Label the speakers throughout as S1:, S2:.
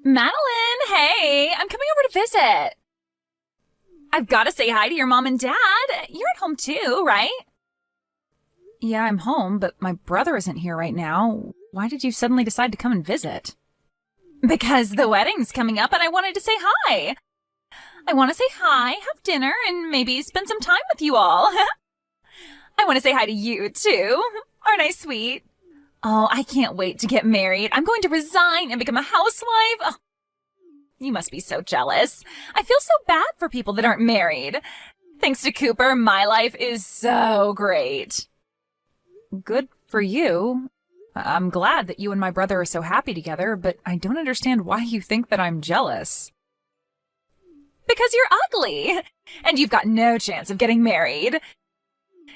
S1: Madeline, hey, I'm coming over to visit. I've got to say hi to your mom and dad. You're at home too, right? Yeah, I'm home, but my brother isn't here right now. Why did you suddenly decide to come and visit? Because the wedding's coming up and I wanted to say hi. I want to say hi, have dinner, and maybe spend some time with you all. I want to say hi to you too. Aren't I sweet? Oh, I can't wait to get married. I'm going to resign and become a housewife. Oh, you must be so jealous. I feel so bad for people that aren't married. Thanks to Cooper, my life is so great. Good for you. I'm glad that you and my brother are so happy together, but I don't understand why you think that I'm jealous. Because you're ugly, and you've got no chance of getting married.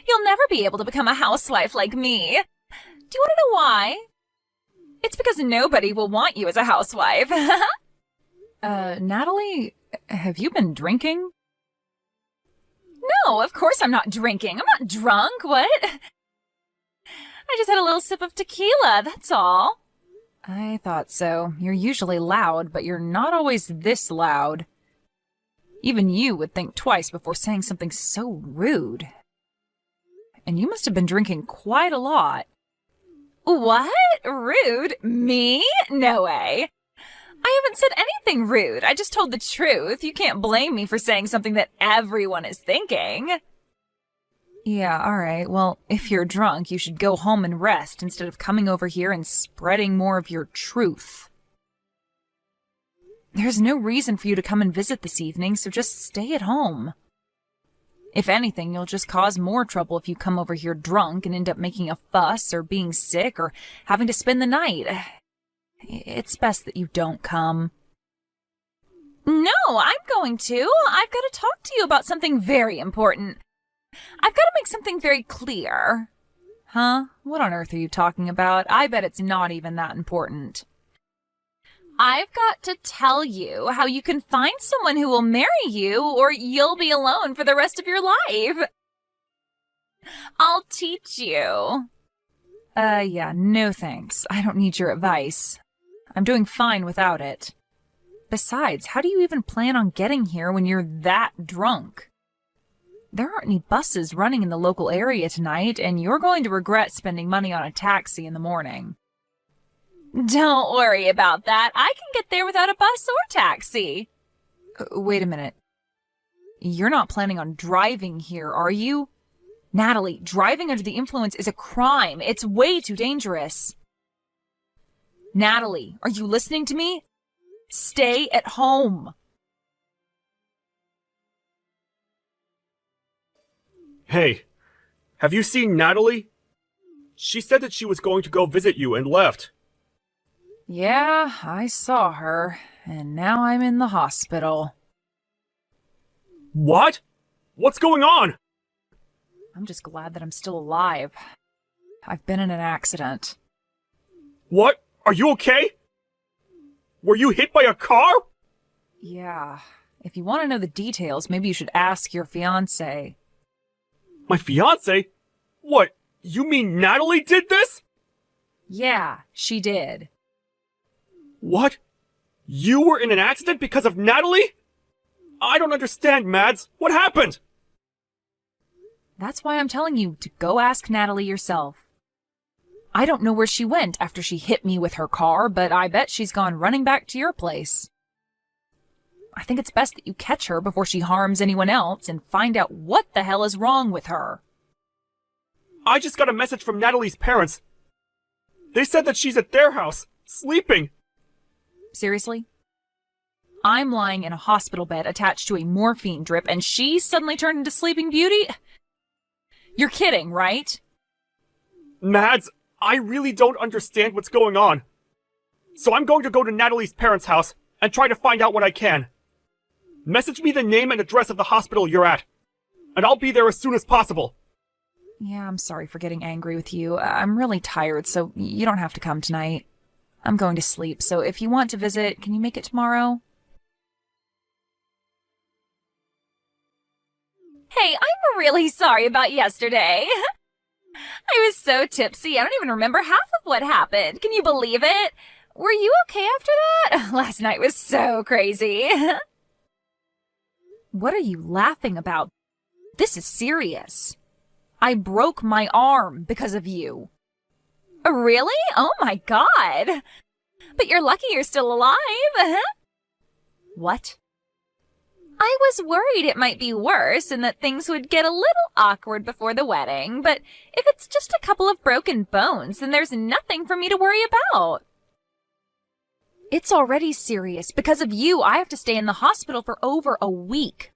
S1: You'll never be able to become a housewife like me. Do you want to know why? It's because nobody will want you as a housewife. Natalie, have you been drinking? No, of course I'm not drinking. I'm not drunk, what? I just had a little sip of tequila, that's all. I thought so. You're usually loud, but you're not always this loud. Even you would think twice before saying something so rude. And you must have been drinking quite a lot. What? Rude? Me? No way. I haven't said anything rude. I just told the truth. You can't blame me for saying something that everyone is thinking. Yeah, all right. Well, if you're drunk, you should go home and rest instead of coming over here and spreading more of your truth. There's no reason for you to come and visit this evening, so just stay at home. If anything, you'll just cause more trouble if you come over here drunk and end up making a fuss or being sick or having to spend the night. It's best that you don't come. No, I'm going to. I've got to talk to you about something very important. I've got to make something very clear. Huh? What on earth are you talking about? I bet it's not even that important. I've got to tell you how you can find someone who will marry you or you'll be alone for the rest of your life. I'll teach you. Yeah, no thanks. I don't need your advice. I'm doing fine without it. Besides, how do you even plan on getting here when you're that drunk? There aren't any buses running in the local area tonight, and you're going to regret spending money on a taxi in the morning. Don't worry about that. I can get there without a bus or taxi. Wait a minute. You're not planning on driving here, are you? Natalie, driving under the influence is a crime. It's way too dangerous. Natalie, are you listening to me? Stay at home.
S2: Hey, have you seen Natalie? She said that she was going to go visit you and left.
S1: Yeah, I saw her, and now I'm in the hospital.
S2: What? What's going on?
S1: I'm just glad that I'm still alive. I've been in an accident.
S2: What? Are you okay? Were you hit by a car?
S1: Yeah. If you want to know the details, maybe you should ask your fiancée.
S2: My fiancé? What? You mean Natalie did this?
S1: Yeah, she did.
S2: What? You were in an accident because of Natalie? I don't understand, Mads. What happened?
S1: That's why I'm telling you to go ask Natalie yourself. I don't know where she went after she hit me with her car, but I bet she's gone running back to your place. I think it's best that you catch her before she harms anyone else and find out what the hell is wrong with her.
S2: I just got a message from Natalie's parents. They said that she's at their house, sleeping.
S1: Seriously? I'm lying in a hospital bed attached to a morphine drip and she suddenly turned into Sleeping Beauty? You're kidding, right?
S2: Mads, I really don't understand what's going on. So I'm going to go to Natalie's parents' house and try to find out what I can. Message me the name and address of the hospital you're at, and I'll be there as soon as possible.
S1: Yeah, I'm sorry for getting angry with you. I'm really tired, so you don't have to come tonight. I'm going to sleep, so if you want to visit, can you make it tomorrow? Hey, I'm really sorry about yesterday. I was so tipsy, I don't even remember half of what happened. Can you believe it? were you okay after that? Last night was so crazy. What are you laughing about? This is serious. I broke my arm because of you. Really? Oh my God. But you're lucky you're still alive. What? I was worried it might be worse and that things would get a little awkward before the wedding, but if it's just a couple of broken bones, then there's nothing for me to worry about. It's already serious. Because of you, I have to stay in the hospital for over a week.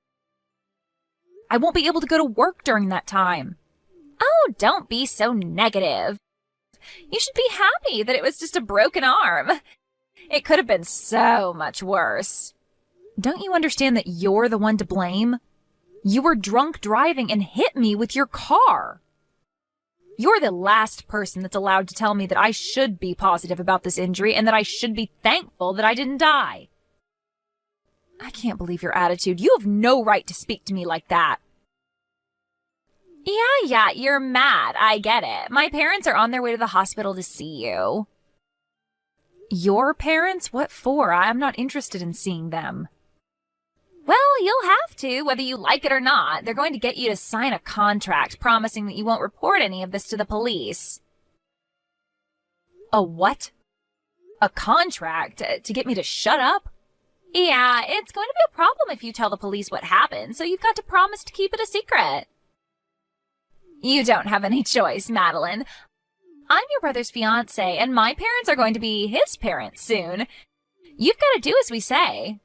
S1: I won't be able to go to work during that time. Oh, don't be so negative. You should be happy that it was just a broken arm. It could have been so much worse. Don't you understand that you're the one to blame? You were drunk driving and hit me with your car. You're the last person that's allowed to tell me that I should be positive about this injury and that I should be thankful that I didn't die. I can't believe your attitude. You have no right to speak to me like that. Yeah, you're mad. I get it. My parents are on their way to the hospital to see you. Your parents? What for? I'm not interested in seeing them. Well, you'll have to, whether you like it or not. They're going to get you to sign a contract promising that you won't report any of this to the police. A what? A contract? To get me to shut up? Yeah, it's going to be a problem if you tell the police what happened, so you've got to promise to keep it a secret. You don't have any choice, Madeline. I'm your brother's fiancée, and my parents are going to be his parents soon. You've got to do as we say.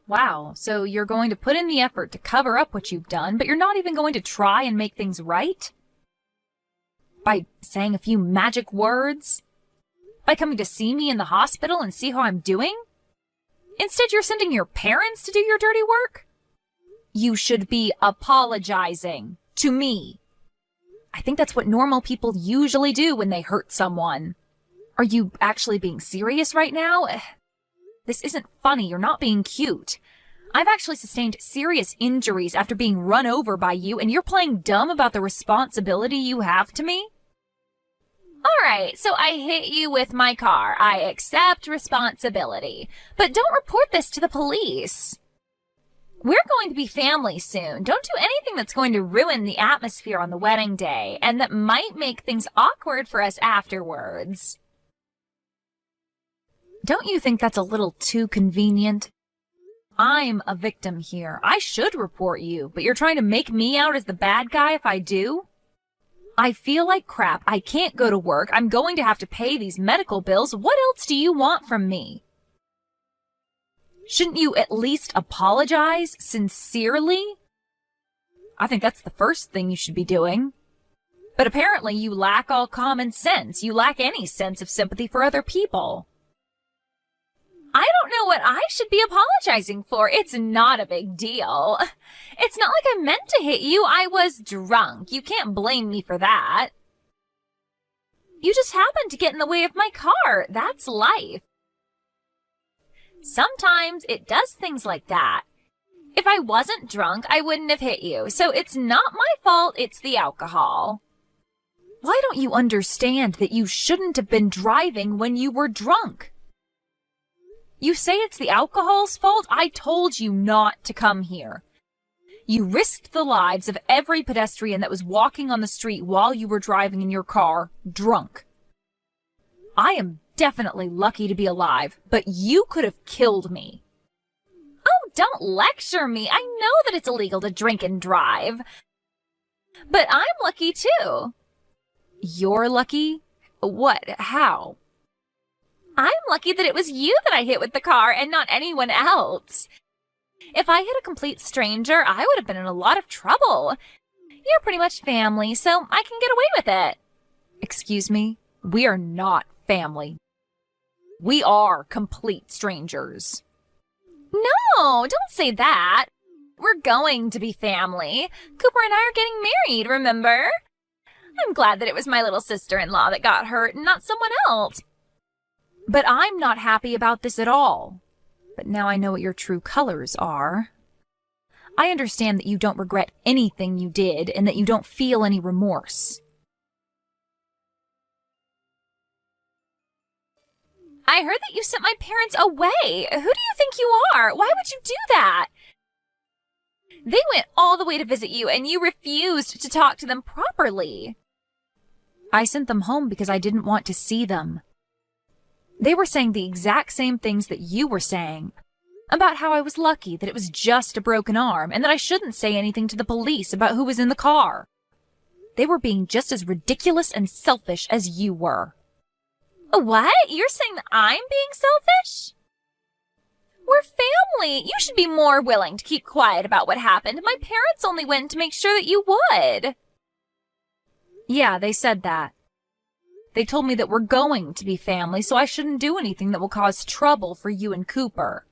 S1: Wow, so you're going to put in the effort to cover up what you've done, but you're not even going to try and make things right? By saying a few magic words? By coming to see me in the hospital and see how I'm doing? Instead, you're sending your parents to do your dirty work? You should be apologizing to me. I think that's what normal people usually do when they hurt someone. Are you actually being serious right now? This isn't funny. You're not being cute. I've actually sustained serious injuries after being run over by you, and you're playing dumb about the responsibility you have to me? All right, so I hit you with my car. I accept responsibility. But don't report this to the police. We're going to be family soon. Don't do anything that's going to ruin the atmosphere on the wedding day, and that might make things awkward for us afterwards. Don't you think that's a little too convenient? I'm a victim here. I should report you, but you're trying to make me out as the bad guy if I do? I feel like crap. I can't go to work. I'm going to have to pay these medical bills. What else do you want from me? Shouldn't you at least apologize sincerely? I think that's the first thing you should be doing. But apparently you lack all common sense. You lack any sense of sympathy for other people. I don't know what I should be apologizing for. It's not a big deal. It's not like I meant to hit you. I was drunk. You can't blame me for that. You just happened to get in the way of my car. That's life. Sometimes it does things like that. If I wasn't drunk, I wouldn't have hit you. So it's not my fault, it's the alcohol. Why don't you understand that you shouldn't have been driving when you were drunk? You say it's the alcohol's fault? I told you not to come here. You risked the lives of every pedestrian that was walking on the street while you were driving in your car, drunk. I am definitely lucky to be alive, but you could have killed me. Oh, don't lecture me. I know that it's illegal to drink and drive. But I'm lucky too. You're lucky? What? How? I'm lucky that it was you that I hit with the car and not anyone else. If I hit a complete stranger, I would have been in a lot of trouble. You're pretty much family, so I can get away with it. Excuse me? We are not family. We are complete strangers. No, don't say that. We're going to be family. Cooper and I are getting married, remember? I'm glad that it was my little sister-in-law that got hurt and not someone else. But I'm not happy about this at all. But now I know what your true colors are. I understand that you don't regret anything you did and that you don't feel any remorse. I heard that you sent my parents away. Who do you think you are? Why would you do that? They went all the way to visit you, and you refused to talk to them properly. I sent them home because I didn't want to see them. They were saying the exact same things that you were saying, about how I was lucky that it was just a broken arm, and that I shouldn't say anything to the police about who was in the car. They were being just as ridiculous and selfish as you were. What? You're saying that I'm being selfish? We're family. You should be more willing to keep quiet about what happened. My parents only went to make sure that you would. Yeah, they said that. They told me that we're going to be family, so I shouldn't do anything that will cause trouble for you and Cooper.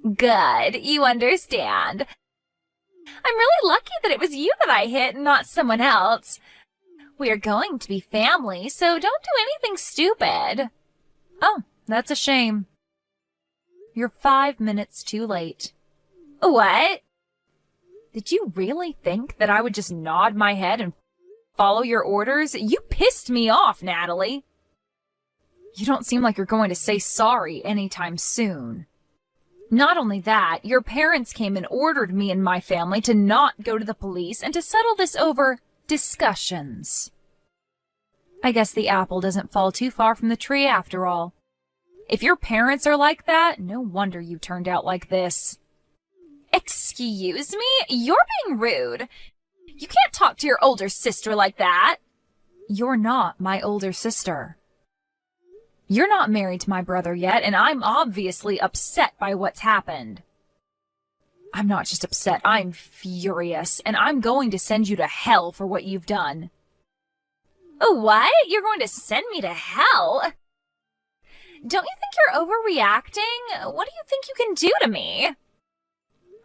S1: Good. You understand. I'm really lucky that it was you that I hit and not someone else. We're going to be family, so don't do anything stupid. Oh, that's a shame. You're 5 minutes too late. What? Did you really think that I would just nod my head and follow your orders? You pissed me off, Natalie. You don't seem like you're going to say sorry anytime soon. Not only that, your parents came and ordered me and my family to not go to the police and to settle this over discussions. I guess the apple doesn't fall too far from the tree after all. If your parents are like that, no wonder you turned out like this. Excuse me? You're being rude. You can't talk to your older sister like that. You're not my older sister. You're not married to my brother yet, and I'm obviously upset by what's happened. I'm not just upset, I'm furious, and I'm going to send you to hell for what you've done. What? You're going to send me to hell? Don't you think you're overreacting? What do you think you can do to me?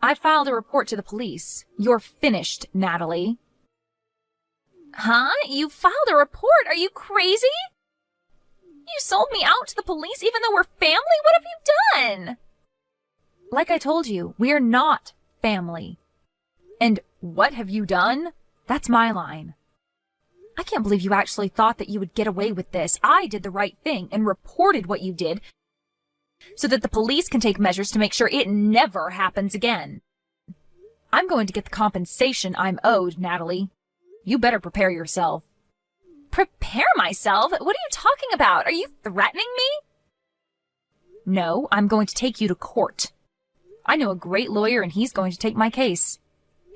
S1: I filed a report to the police. You're finished, Natalie. Huh? You filed a report? Are you crazy? You sold me out to the police even though we're family? What have you done? Like I told you, we're not family. And what have you done? That's my line. I can't believe you actually thought that you would get away with this. I did the right thing and reported what you did so that the police can take measures to make sure it never happens again. I'm going to get the compensation I'm owed, Natalie. You better prepare yourself. Prepare myself? What are you talking about? Are you threatening me? No, I'm going to take you to court. I know a great lawyer and he's going to take my case.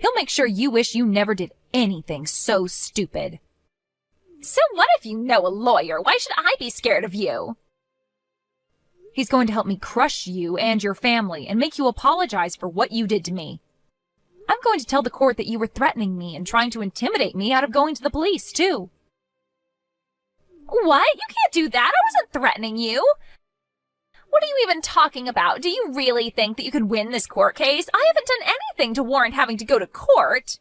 S1: He'll make sure you wish you never did anything so stupid. So what if you know a lawyer? Why should I be scared of you? He's going to help me crush you and your family and make you apologize for what you did to me. I'm going to tell the court that you were threatening me and trying to intimidate me out of going to the police, too. What? You can't do that. I wasn't threatening you. What are you even talking about? Do you really think that you could win this court case? I haven't done anything to warrant having to go to court.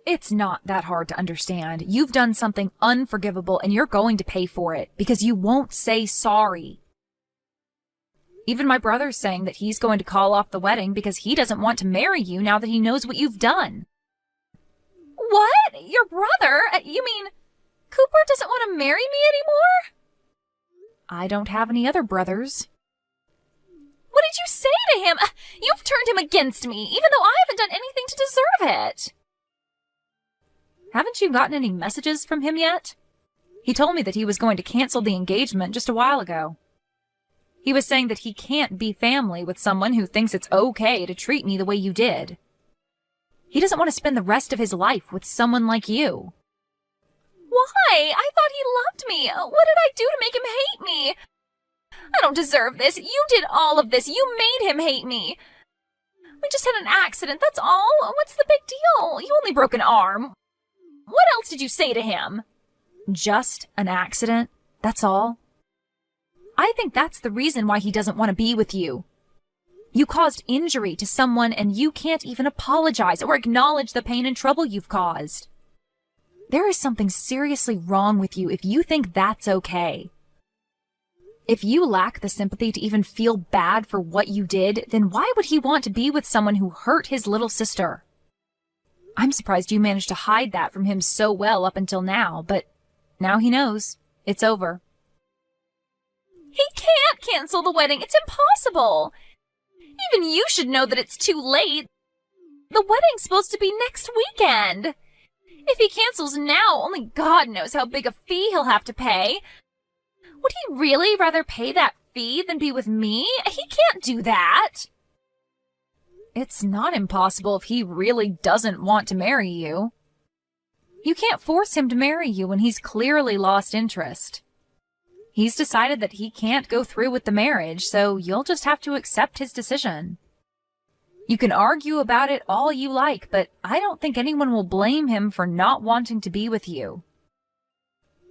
S1: It's not that hard to understand. You've done something unforgivable and you're going to pay for it because you won't say sorry. Even my brother's saying that he's going to call off the wedding because he doesn't want to marry you now that he knows what you've done. What? Your brother? You mean Cooper doesn't want to marry me anymore? I don't have any other brothers. What did you say to him? You've turned him against me, even though I haven't done anything to deserve it. Haven't you gotten any messages from him yet? He told me that he was going to cancel the engagement just a while ago. He was saying that he can't be family with someone who thinks it's okay to treat me the way you did. He doesn't want to spend the rest of his life with someone like you. Why? I thought he loved me. What did I do to make him hate me? I don't deserve this. You did all of this. You made him hate me. We just had an accident, that's all. What's the big deal? You only broke an arm. What else did you say to him? Just an accident, that's all. I think that's the reason why he doesn't want to be with you. You caused injury to someone and you can't even apologize or acknowledge the pain and trouble you've caused. There is something seriously wrong with you if you think that's okay. If you lack the sympathy to even feel bad for what you did, then why would he want to be with someone who hurt his little sister? I'm surprised you managed to hide that from him so well up until now, but now he knows. It's over. He can't cancel the wedding. It's impossible. Even you should know that it's too late. The wedding's supposed to be next weekend. If he cancels now, only God knows how big a fee he'll have to pay. Would he really rather pay that fee than be with me? He can't do that. It's not impossible if he really doesn't want to marry you. You can't force him to marry you when he's clearly lost interest. He's decided that he can't go through with the marriage, so you'll just have to accept his decision. You can argue about it all you like, but I don't think anyone will blame him for not wanting to be with you.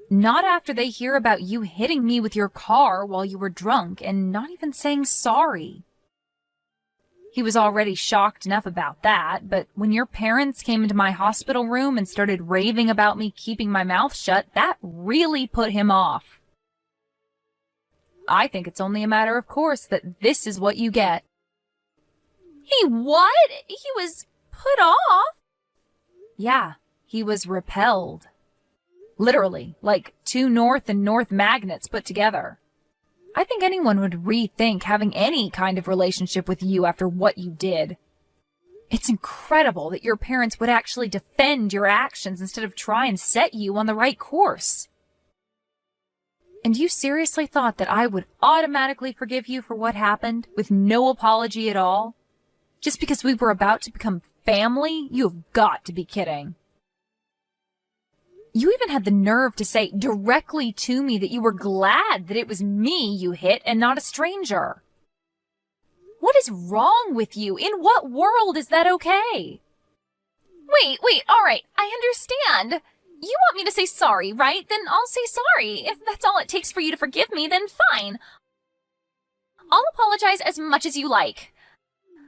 S1: Not after they hear about you hitting me with your car while you were drunk and not even saying sorry. He was already shocked enough about that, but when your parents came into my hospital room and started raving about me keeping my mouth shut, that really put him off. I think it's only a matter of course that this is what you get. He what? He was put off? Yeah, he was repelled. Literally, like two north and north magnets put together. I think anyone would rethink having any kind of relationship with you after what you did. It's incredible that your parents would actually defend your actions instead of try and set you on the right course. And you seriously thought that I would automatically forgive you for what happened with no apology at all? Just because we were about to become family? You have got to be kidding. You even had the nerve to say directly to me that you were glad that it was me you hit and not a stranger. What is wrong with you? In what world is that okay? Wait, all right, I understand. You want me to say sorry, right? Then I'll say sorry. If that's all it takes for you to forgive me, then fine. I'll apologize as much as you like.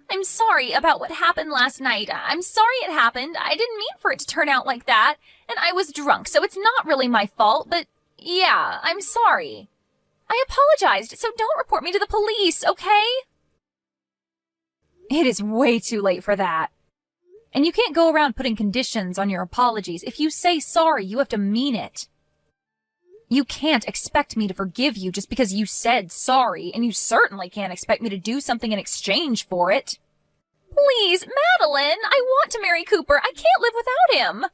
S1: I'm sorry about what happened last night. I'm sorry it happened. I didn't mean for it to turn out like that. And I was drunk, so it's not really my fault, but yeah, I'm sorry. I apologized, so don't report me to the police, okay? It is way too late for that. And you can't go around putting conditions on your apologies. If you say sorry, you have to mean it. You can't expect me to forgive you just because you said sorry, and you certainly can't expect me to do something in exchange for it. Please, Madeline, I want to marry Cooper. I can't live without him.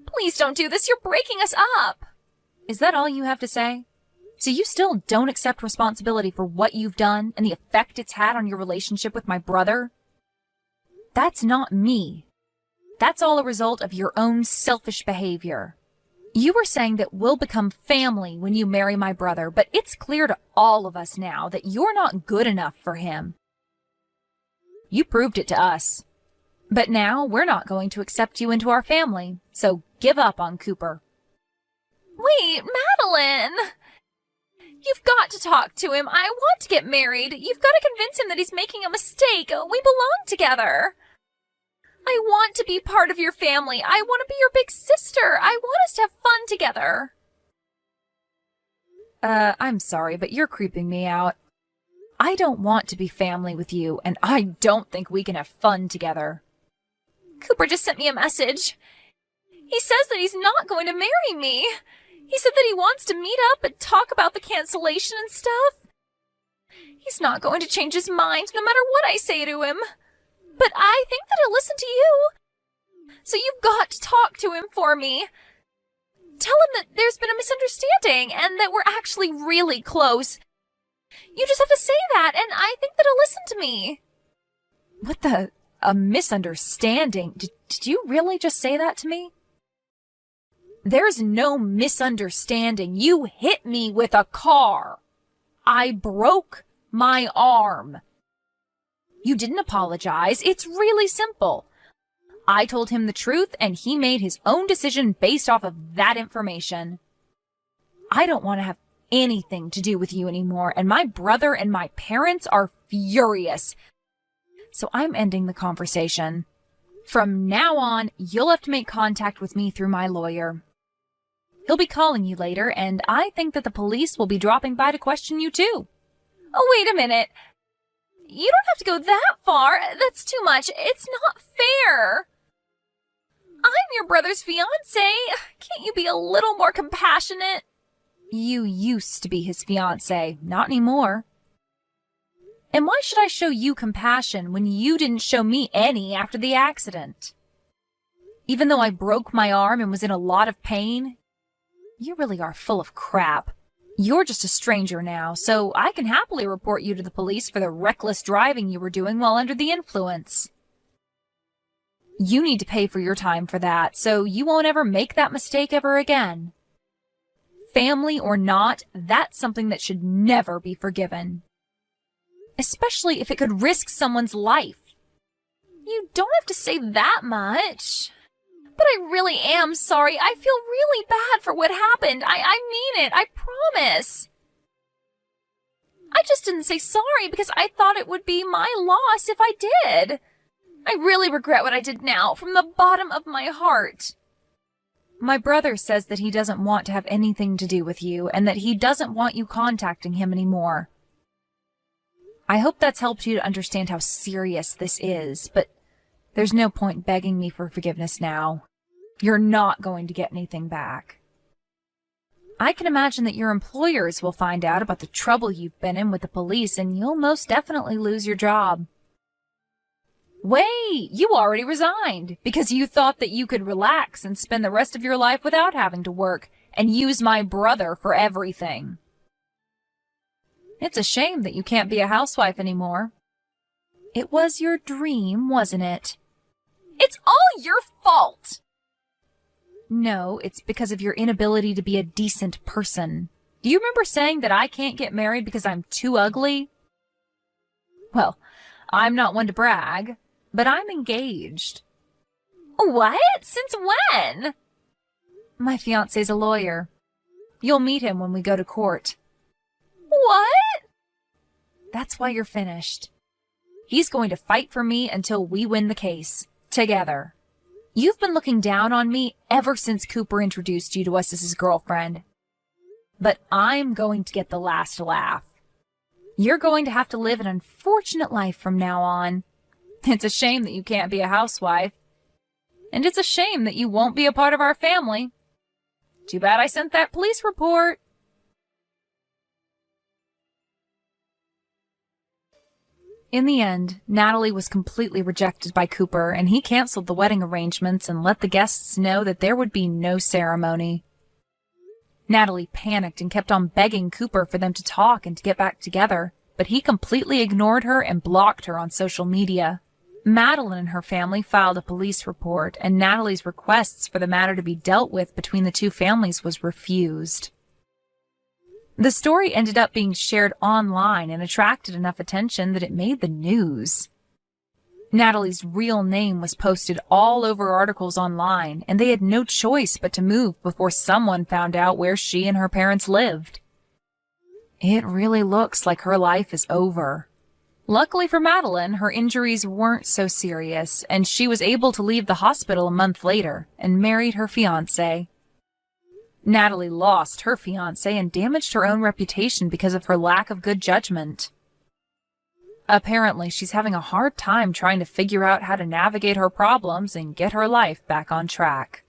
S1: Please don't do this. You're breaking us up. Is that all you have to say? So you still don't accept responsibility for what you've done and the effect it's had on your relationship with my brother? That's not me. That's all a result of your own selfish behavior. You were saying that we'll become family when you marry my brother, but it's clear to all of us now that you're not good enough for him. You proved it to us. But now we're not going to accept you into our family, so give up on Cooper. Wait, Madeline! You've got to talk to him. I want to get married. You've got to convince him that he's making a mistake. We belong together. I want to be part of your family. I want to be your big sister. I want us to have fun together. I'm sorry, but you're creeping me out. I don't want to be family with you, and I don't think we can have fun together. Cooper just sent me a message. He says that he's not going to marry me. He said that he wants to meet up and talk about the cancellation and stuff. He's not going to change his mind no matter what I say to him. But I think that he'll listen to you. So you've got to talk to him for me. Tell him that there's been a misunderstanding and that we're actually really close. You just have to say that, and I think that he'll listen to me. What the? A misunderstanding? Did you really just say that to me? There's no misunderstanding. You hit me with a car. I broke my arm. You didn't apologize. It's really simple. I told him the truth, and he made his own decision based off of that information. I don't want to have anything to do with you anymore, and my brother and my parents are furious. So I'm ending the conversation. From now on, you'll have to make contact with me through my lawyer. He'll be calling you later, and I think that the police will be dropping by to question you too. Oh, wait a minute. You don't have to go that far. That's too much. It's not fair. I'm your brother's fiancée. Can't you be a little more compassionate? You used to be his fiancée, not anymore. And why should I show you compassion when you didn't show me any after the accident? Even though I broke my arm and was in a lot of pain, you really are full of crap. You're just a stranger now, so I can happily report you to the police for the reckless driving you were doing while under the influence. You need to pay for your time for that, so you won't ever make that mistake ever again. Family or not, that's something that should never be forgiven. Especially if it could risk someone's life. You don't have to say that much. But I really am sorry. I feel really bad for what happened. I mean it. I promise. I just didn't say sorry because I thought it would be my loss if I did. I really regret what I did now, from the bottom of my heart. My brother says that he doesn't want to have anything to do with you and that he doesn't want you contacting him anymore. I hope that's helped you to understand how serious this is, but there's no point begging me for forgiveness now. You're not going to get anything back. I can imagine that your employers will find out about the trouble you've been in with the police, and you'll most definitely lose your job. Wait, you already resigned because you thought that you could relax and spend the rest of your life without having to work and use my brother for everything. It's a shame that you can't be a housewife anymore. It was your dream, wasn't it? It's all your fault! No, it's because of your inability to be a decent person. Do you remember saying that I can't get married because I'm too ugly? Well, I'm not one to brag, but I'm engaged. What? Since when? My fiancé's a lawyer. You'll meet him when we go to court. What? That's why you're finished. He's going to fight for me until we win the case. Together. You've been looking down on me ever since Cooper introduced you to us as his girlfriend. But I'm going to get the last laugh. You're going to have to live an unfortunate life from now on. It's a shame that you can't be a housewife. And it's a shame that you won't be a part of our family. Too bad I sent that police report. In the end, Natalie was completely rejected by Cooper, and he canceled the wedding arrangements and let the guests know that there would be no ceremony. Natalie panicked and kept on begging Cooper for them to talk and to get back together, but he completely ignored her and blocked her on social media. Madeline and her family filed a police report, and Natalie's requests for the matter to be dealt with between the two families was refused. The story ended up being shared online and attracted enough attention that it made the news. Natalie's real name was posted all over articles online, and they had no choice but to move before someone found out where she and her parents lived. It really looks like her life is over. Luckily for Madeline, her injuries weren't so serious, and she was able to leave the hospital a month later and married her fiancé. Natalie lost her fiancé and damaged her own reputation because of her lack of good judgment. Apparently, she's having a hard time trying to figure out how to navigate her problems and get her life back on track.